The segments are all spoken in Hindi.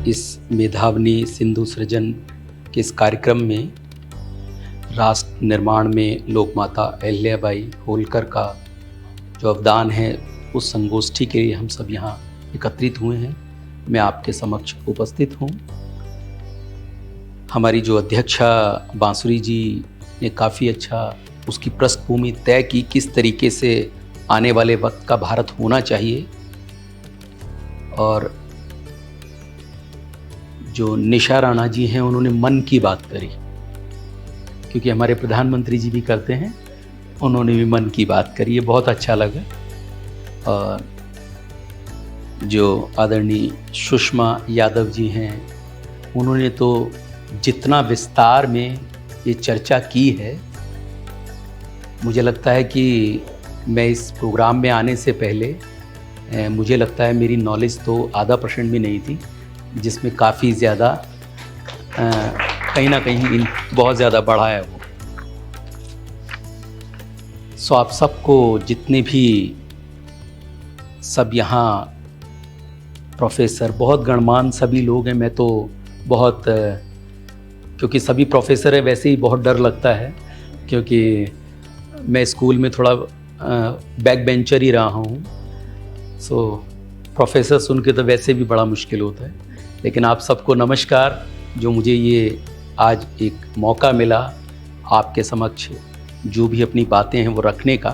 इस मेधावनी सिंधु सृजन के इस कार्यक्रम में राष्ट्र निर्माण में लोकमाता अहिल्याबाई होलकर का जो अवदान है, उस संगोष्ठी के लिए हम सब यहाँ एकत्रित हुए हैं। मैं आपके समक्ष उपस्थित हूँ। हमारी जो अध्यक्षा बांसुरी जी ने काफ़ी अच्छा उसकी पृष्ठभूमि तय की, किस तरीके से आने वाले वक्त का भारत होना चाहिए। और जो निशा राणा जी हैं, उन्होंने मन की बात करी, क्योंकि हमारे प्रधानमंत्री जी भी करते हैं, उन्होंने भी मन की बात करी, ये बहुत अच्छा लगा। और जो आदरणीय सुषमा यादव जी हैं, उन्होंने तो जितना विस्तार में ये चर्चा की है, मुझे लगता है कि मैं इस प्रोग्राम में आने से पहले मुझे लगता है मेरी नॉलेज तो 0.5% भी नहीं थी, जिसमें काफ़ी ज़्यादा कहीं ना कहीं बहुत ज़्यादा बढ़ा है वो। सो आप सबको, जितने भी सब यहाँ प्रोफेसर, बहुत गणमान्य सभी लोग हैं। मैं तो बहुत, क्योंकि सभी प्रोफेसर है, वैसे ही बहुत डर लगता है, क्योंकि मैं स्कूल में थोड़ा बैक बेंचर ही रहा हूँ। सो प्रोफेसर सुन के तो वैसे भी बड़ा मुश्किल होता है। लेकिन आप सबको नमस्कार, जो मुझे ये आज एक मौका मिला आपके समक्ष जो भी अपनी बातें हैं वो रखने का।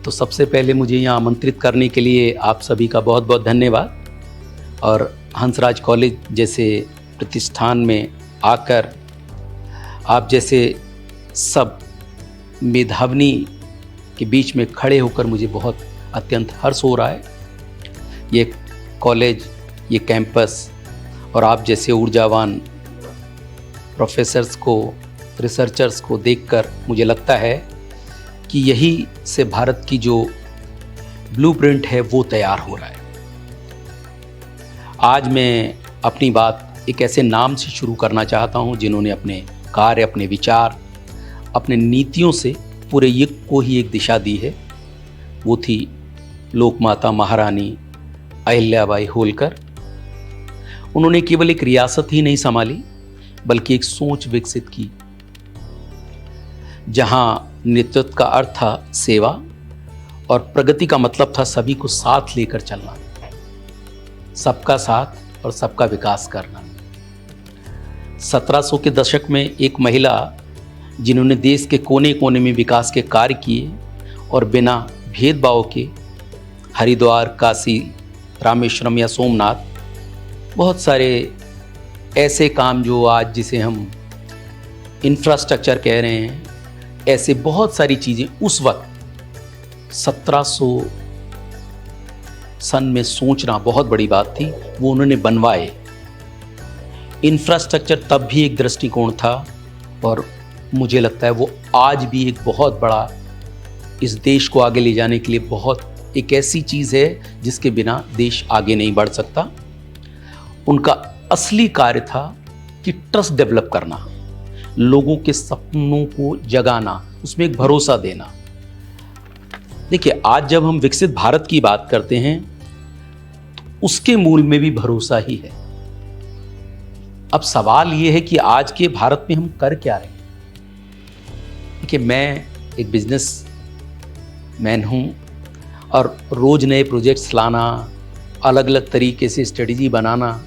तो सबसे पहले मुझे यहाँ आमंत्रित करने के लिए आप सभी का बहुत बहुत धन्यवाद। और हंसराज कॉलेज जैसे प्रतिष्ठान में आकर आप जैसे सब मेधावनी के बीच में खड़े होकर मुझे बहुत अत्यंत हर्ष हो रहा है। ये कॉलेज, ये कैंपस और आप जैसे ऊर्जावान प्रोफेसर्स को, रिसर्चर्स को देखकर मुझे लगता है कि यही से भारत की जो ब्लूप्रिंट है वो तैयार हो रहा है। आज मैं अपनी बात एक ऐसे नाम से शुरू करना चाहता हूं, जिन्होंने अपने कार्य, अपने विचार, अपने नीतियों से पूरे युग को ही एक दिशा दी है। वो थी लोकमाता महारानी अहिल्याबाई होलकर। उन्होंने केवल एक रियासत ही नहीं संभाली, बल्कि एक सोच विकसित की, जहां नेतृत्व का अर्थ था सेवा और प्रगति का मतलब था सभी को साथ लेकर चलना, सबका साथ और सबका विकास करना। 1700 के दशक में एक महिला जिन्होंने देश के कोने कोने में विकास के कार्य किए और बिना भेदभाव के हरिद्वार, काशी, रामेश्वरम या सोमनाथ, बहुत सारे ऐसे काम जो आज जिसे हम इंफ्रास्ट्रक्चर कह रहे हैं, ऐसे बहुत सारी चीज़ें उस वक्त 1700 सन में सोचना बहुत बड़ी बात थी। वो उन्होंने बनवाए। इंफ्रास्ट्रक्चर तब भी एक दृष्टिकोण था, और मुझे लगता है वो आज भी एक बहुत बड़ा, इस देश को आगे ले जाने के लिए बहुत एक ऐसी चीज़ है जिसके बिना देश आगे नहीं बढ़ सकता। उनका असली कार्य था कि ट्रस्ट डेवलप करना, लोगों के सपनों को जगाना, उसमें एक भरोसा देना। देखिए, आज जब हम विकसित भारत की बात करते हैं तो उसके मूल में भी भरोसा ही है। अब सवाल यह है कि आज के भारत में हम कर क्या रहे हैं। देखिए, मैं एक बिजनेस मैन हूं और रोज नए प्रोजेक्ट्स लाना, अलग अलग तरीके से स्ट्रेटजी बनाना,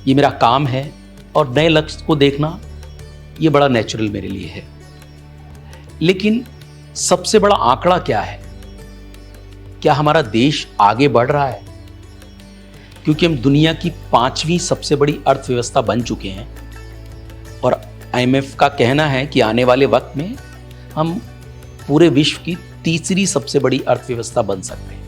ये मेरा काम है। और नए लक्ष्य को देखना, ये बड़ा नेचुरल मेरे लिए है। लेकिन सबसे बड़ा आंकड़ा क्या है? क्या हमारा देश आगे बढ़ रहा है? क्योंकि हम दुनिया की 5वीं सबसे बड़ी अर्थव्यवस्था बन चुके हैं, और IMF का कहना है कि आने वाले वक्त में हम पूरे विश्व की 3री सबसे बड़ी अर्थव्यवस्था बन सकते हैं।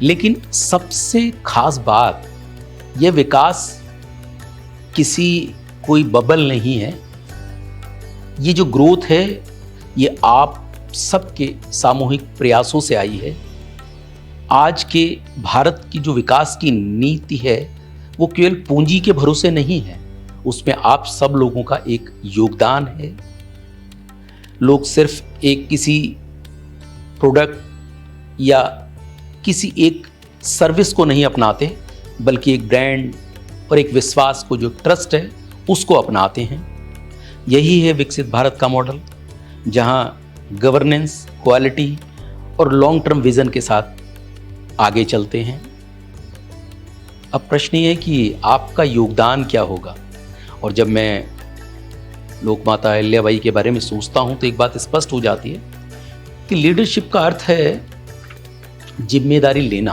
लेकिन सबसे खास बात, यह विकास किसी कोई बबल नहीं है। ये जो ग्रोथ है, ये आप सबके सामूहिक प्रयासों से आई है। आज के भारत की जो विकास की नीति है, वो केवल पूंजी के भरोसे नहीं है, उसमें आप सब लोगों का एक योगदान है। लोग सिर्फ एक किसी प्रोडक्ट या किसी एक सर्विस को नहीं अपनाते, बल्कि एक ब्रांड और एक विश्वास को, जो ट्रस्ट है, उसको अपनाते हैं। यही है विकसित भारत का मॉडल, जहां गवर्नेंस, क्वालिटी और लॉन्ग टर्म विजन के साथ आगे चलते हैं। अब प्रश्न ये है कि आपका योगदान क्या होगा। और जब मैं लोकमाता अहिल्याबाई के बारे में सोचता हूं तो एक बात स्पष्ट हो जाती है कि लीडरशिप का अर्थ है जिम्मेदारी लेना,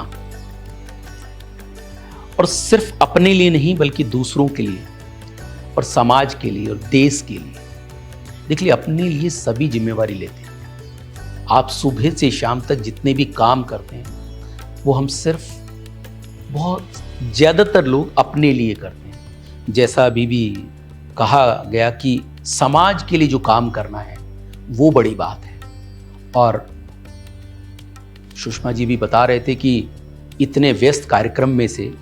और सिर्फ अपने लिए नहीं बल्कि दूसरों के लिए और समाज के लिए और देश के लिए। देखिए, अपने लिए सभी जिम्मेवारी लेते हैं। आप सुबह से शाम तक जितने भी काम करते हैं वो हम सिर्फ, बहुत ज़्यादातर लोग अपने लिए करते हैं। जैसा अभी भी कहा गया कि समाज के लिए जो काम करना है वो बड़ी बात है। और सुषमा जी भी बता रहे थे कि इतने व्यस्त कार्यक्रम में से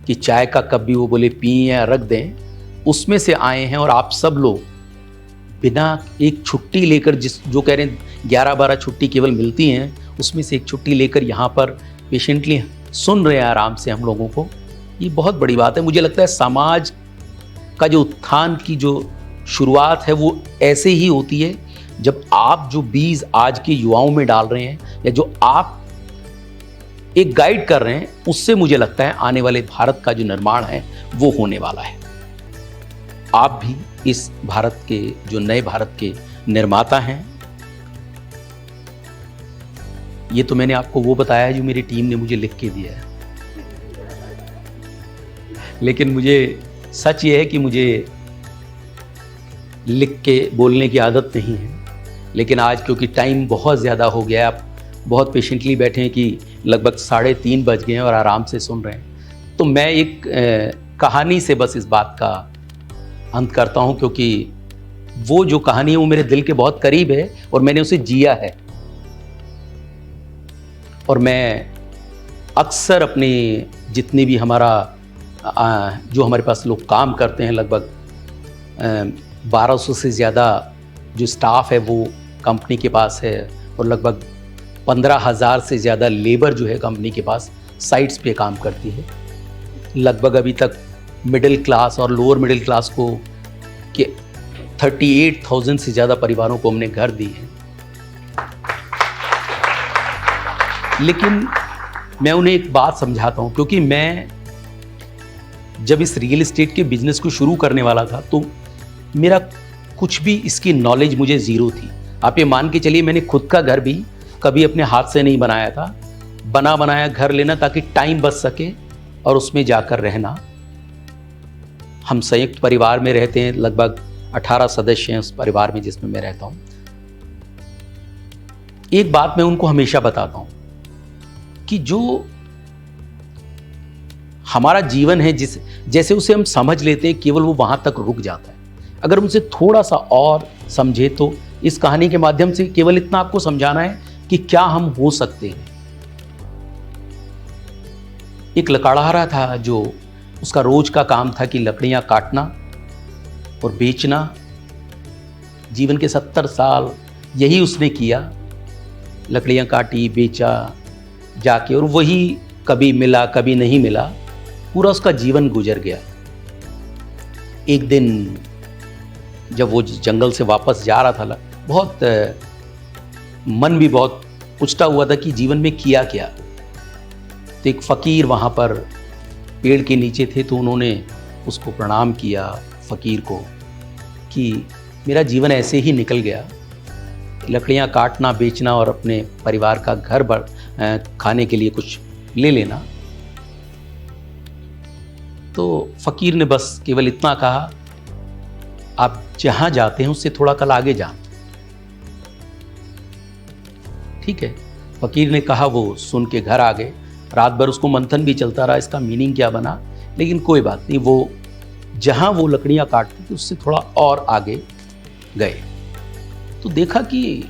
कि चाय का कप भी वो बोले पिए या रख दें, उसमें से आए हैं। और आप सब लोग बिना एक छुट्टी लेकर, जो कह रहे हैं 11-12 छुट्टी केवल मिलती हैं, उसमें से एक छुट्टी लेकर यहाँ पर पेशेंटली सुन रहे हैं आराम से हम लोगों को, ये बहुत बड़ी बात है। मुझे लगता है समाज का जो उत्थान की जो शुरुआत है वो ऐसे ही होती है जब आप जो बीज आज के युवाओं में डाल रहे हैं, या जो आप एक गाइड कर रहे हैं, उससे मुझे लगता है आने वाले भारत का जो निर्माण है वो होने वाला है। आप भी इस भारत के, जो नए भारत के निर्माता हैं। ये तो मैंने आपको वो बताया है जो मेरी टीम ने मुझे लिख के दिया है, लेकिन मुझे सच ये है कि मुझे लिख के बोलने की आदत नहीं है। लेकिन आज क्योंकि टाइम बहुत ज़्यादा हो गया, आप बहुत पेशेंटली बैठे हैं कि लगभग 3:30 बज गए हैं और आराम से सुन रहे हैं, तो मैं एक कहानी से बस इस बात का अंत करता हूं, क्योंकि वो जो कहानी है वो मेरे दिल के बहुत करीब है और मैंने उसे जिया है। और मैं अक्सर अपने जितने भी जो हमारे पास लोग काम करते हैं, लगभग 1200 से ज़्यादा जो स्टाफ है वो कंपनी के पास है, और लगभग 15,000 से ज़्यादा लेबर जो है कंपनी के पास साइट्स पे काम करती है। लगभग अभी तक मिडिल क्लास और लोअर मिडिल क्लास को के 38,000 से ज़्यादा परिवारों को हमने घर दी है। लेकिन मैं उन्हें एक बात समझाता हूँ, क्योंकि मैं जब इस रियल एस्टेट के बिजनेस को शुरू करने वाला था तो मेरा कुछ भी इसकी नॉलेज मुझे ज़ीरो थी। आप ये मान के चलिए, मैंने खुद का घर भी कभी अपने हाथ से नहीं बनाया था। बना बनाया घर लेना ताकि टाइम बच सके और उसमें जाकर रहना। हम संयुक्त परिवार में रहते हैं, लगभग 18 सदस्य हैं उस परिवार में जिसमें मैं रहता हूं। एक बात मैं उनको हमेशा बताता हूं कि जो हमारा जीवन है, जैसे उसे हम समझ लेते हैं, केवल वो वहां तक रुक जाता है। अगर उनसे थोड़ा सा और समझे तो इस कहानी के माध्यम से केवल इतना आपको समझाना है कि क्या हम हो सकते हैं। एक लकड़हारा था जो उसका रोज का काम था कि लकड़ियां काटना और बेचना। जीवन के 70 साल यही उसने किया, लकड़ियां काटी, बेचा जाके, और वही कभी मिला कभी नहीं मिला, पूरा उसका जीवन गुजर गया। एक दिन जब वो जंगल से वापस जा रहा था, बहुत मन भी बहुत उछटा हुआ था कि जीवन में किया क्या। तो एक फ़कीर वहाँ पर पेड़ के नीचे थे, तो उन्होंने उसको प्रणाम किया फ़कीर को कि मेरा जीवन ऐसे ही निकल गया, लकड़ियाँ काटना, बेचना और अपने परिवार का घर खाने के लिए कुछ ले लेना। तो फ़कीर ने बस केवल इतना कहा, आप जहाँ जाते हैं उससे थोड़ा कल आगे जाना। ठीक है, फ़कीर ने कहा, वो सुन के घर आ गए। रात भर उसको मंथन भी चलता रहा, इसका मीनिंग क्या बना, लेकिन कोई बात नहीं। वो जहाँ वो लकड़ियाँ काटती थी उससे थोड़ा और आगे गए तो देखा कि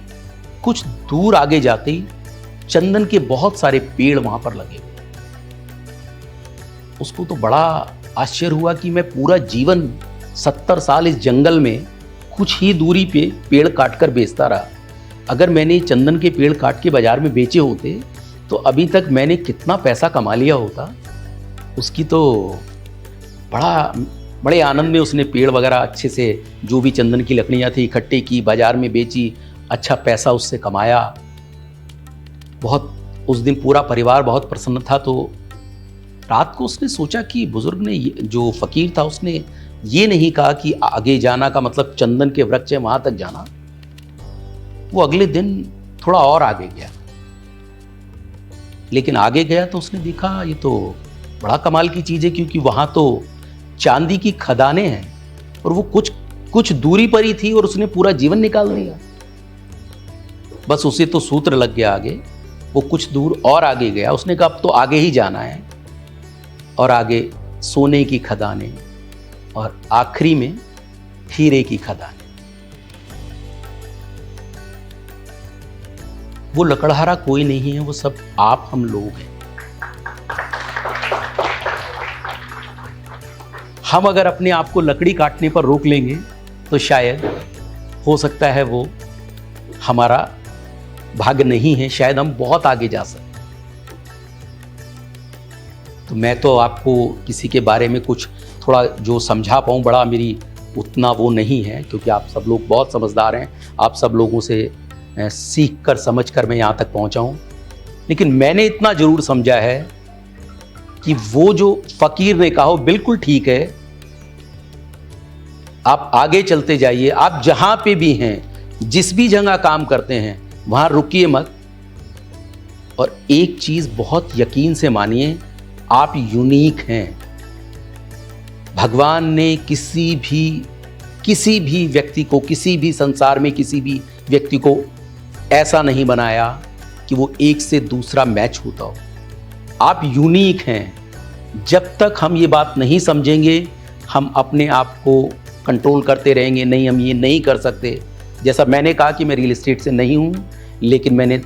कुछ दूर आगे जाते ही चंदन के बहुत सारे पेड़ वहाँ पर लगे हुए। उसको तो बड़ा आश्चर्य हुआ कि मैं पूरा जीवन 70 साल इस जंगल में कुछ ही दूरी पे पेड़ काटकर बेचता रहा। अगर मैंने चंदन के पेड़ काट के बाजार में बेचे होते तो अभी तक मैंने कितना पैसा कमा लिया होता, उसकी तो बड़े आनंद में उसने पेड़ वगैरह अच्छे से जो भी चंदन की लकड़ियाँ थी इकट्ठी की, बाज़ार में बेची, अच्छा पैसा उससे कमाया। बहुत उस दिन पूरा परिवार बहुत प्रसन्न था। तो रात को उसने सोचा कि बुज़ुर्ग ने, जो फ़कीर था, उसने ये नहीं कहा कि आगे जाना का मतलब चंदन के वृक्ष है वहाँ तक जाना। वो अगले दिन थोड़ा और आगे गया, लेकिन आगे गया तो उसने देखा ये तो बड़ा कमाल की चीज़ है, क्योंकि वहाँ तो चांदी की खदानें हैं और वो कुछ दूरी पर ही थी और उसने पूरा जीवन निकाल दिया। बस उसे तो सूत्र लग गया आगे। वो कुछ दूर और आगे गया, उसने कहा अब तो आगे ही जाना है, और आगे सोने की खदानें और आखिरी में हीरे की खदानें। वो लकड़हारा कोई नहीं है, वो सब आप हम लोग हैं। हम अगर अपने आप को लकड़ी काटने पर रोक लेंगे तो शायद हो सकता है वो हमारा भाग्य नहीं है, शायद हम बहुत आगे जा सकते। तो मैं तो आपको किसी के बारे में कुछ थोड़ा जो समझा पाऊँ, बड़ा मेरी उतना वो नहीं है, क्योंकि आप सब लोग बहुत समझदार हैं। आप सब लोगों से सीख कर समझ कर मैं यहाँ तक पहुँचा हूँ। लेकिन मैंने इतना ज़रूर समझा है कि वो जो फ़कीर ने कहा वो बिल्कुल ठीक है। आप आगे चलते जाइए, आप जहाँ पे भी हैं, जिस भी जगह काम करते हैं, वहाँ रुकिए मत। और एक चीज़ बहुत यकीन से मानिए, आप यूनिक हैं। भगवान ने किसी भी व्यक्ति को, किसी भी संसार में किसी भी व्यक्ति को ऐसा नहीं बनाया कि वो एक से दूसरा मैच होता हो। आप यूनिक हैं। जब तक हम ये बात नहीं समझेंगे, हम अपने आप को कंट्रोल करते रहेंगे, नहीं हम ये नहीं कर सकते। जैसा मैंने कहा कि मैं रियल एस्टेट से नहीं हूँ, लेकिन मैंने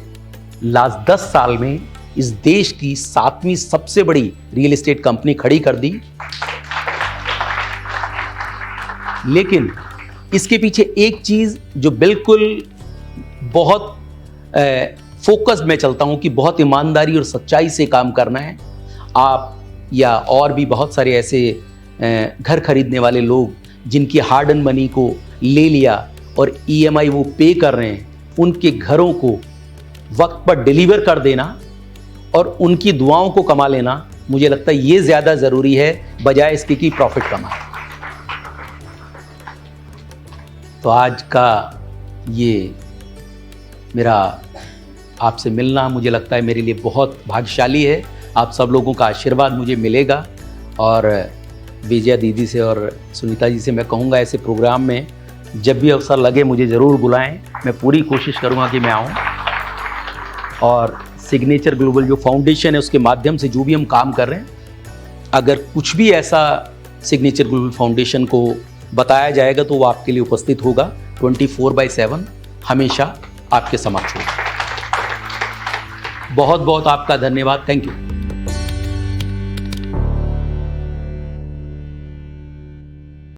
लास्ट 10 साल में इस देश की 7वीं सबसे बड़ी रियल एस्टेट कंपनी खड़ी कर दी। लेकिन इसके पीछे एक चीज़ जो बिल्कुल बहुत फोकस में चलता हूँ कि बहुत ईमानदारी और सच्चाई से काम करना है। आप या और भी बहुत सारे ऐसे घर खरीदने वाले लोग जिनकी हार्ड एंड मनी को ले लिया और EMI वो पे कर रहे हैं, उनके घरों को वक्त पर डिलीवर कर देना और उनकी दुआओं को कमा लेना, मुझे लगता है ये ज़्यादा ज़रूरी है बजाय इसके कि प्रॉफिट कमाए। तो आज का ये मेरा आपसे मिलना मुझे लगता है मेरे लिए बहुत भाग्यशाली है। आप सब लोगों का आशीर्वाद मुझे मिलेगा। और विजया दीदी से और सुनीता जी से मैं कहूँगा, ऐसे प्रोग्राम में जब भी अवसर लगे मुझे ज़रूर बुलाएं। मैं पूरी कोशिश करूँगा कि मैं आऊँ। और सिग्नेचर ग्लोबल जो फाउंडेशन है उसके माध्यम से जो भी हम काम कर रहे हैं, अगर कुछ भी ऐसा सिग्नेचर ग्लोबल फाउंडेशन को बताया जाएगा तो वो आपके लिए उपस्थित होगा। 24/7 हमेशा आपके समक्ष होगा। बहुत बहुत आपका धन्यवाद। Thank you.